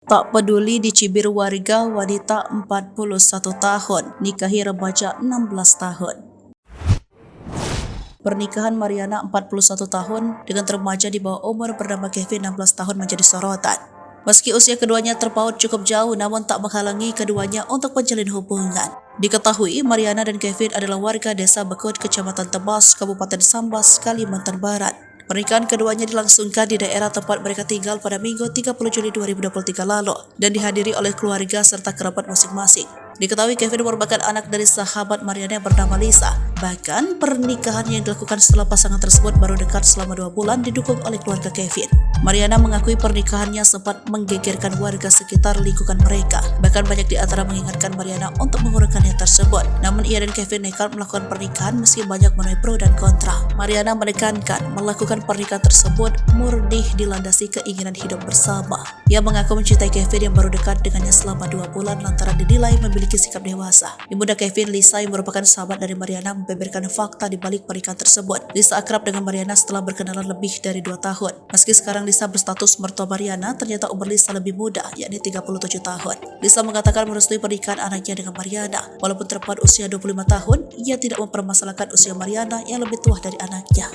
Tak peduli dicibir warga, wanita 41 tahun, nikahi remaja 16 tahun. Pernikahan Mariana 41 tahun dengan remaja di bawah umur bernama Kevin 16 tahun menjadi sorotan. Meski usia keduanya terpaut cukup jauh, namun tak menghalangi keduanya untuk menjalin hubungan. Diketahui Mariana dan Kevin adalah warga desa Bekut, Kecamatan Tebas, Kabupaten Sambas, Kalimantan Barat. Pernikahan keduanya dilangsungkan di daerah tempat mereka tinggal pada Minggu 30 Juli 2023 lalu dan dihadiri oleh keluarga serta kerabat masing-masing. Diketahui Kevin merupakan anak dari sahabat Mariana yang bernama Lisa. Bahkan pernikahan yang dilakukan setelah pasangan tersebut baru dekat selama 2 bulan didukung oleh keluarga Kevin. Mariana mengakui pernikahannya sempat menggegerkan warga sekitar lingkungan mereka. Bahkan banyak di antara mengingatkan Mariana untuk mengurungkan hal tersebut. Namun ia dan Kevin nekat melakukan pernikahan meski banyak menuai pro dan kontra. Mariana menekankan melakukan pernikahan tersebut murni dilandasi keinginan hidup bersama. Ia mengaku mencintai Kevin yang baru dekat dengannya selama 2 bulan lantaran dinilai memiliki sikap dewasa. Ibunda Kevin, Lisa, yang merupakan sahabat dari Mariana, membeberkan fakta di balik pernikahan tersebut. Lisa akrab dengan Mariana setelah berkenalan lebih dari 2 tahun. Meski sekarang Lisa berstatus mertua Mariana, ternyata umur Lisa lebih muda, yakni 37 tahun. Lisa mengatakan merestui pernikahan anaknya dengan Mariana. Walaupun terpaut usia 25 tahun, ia tidak mempermasalahkan usia Mariana yang lebih tua dari anaknya.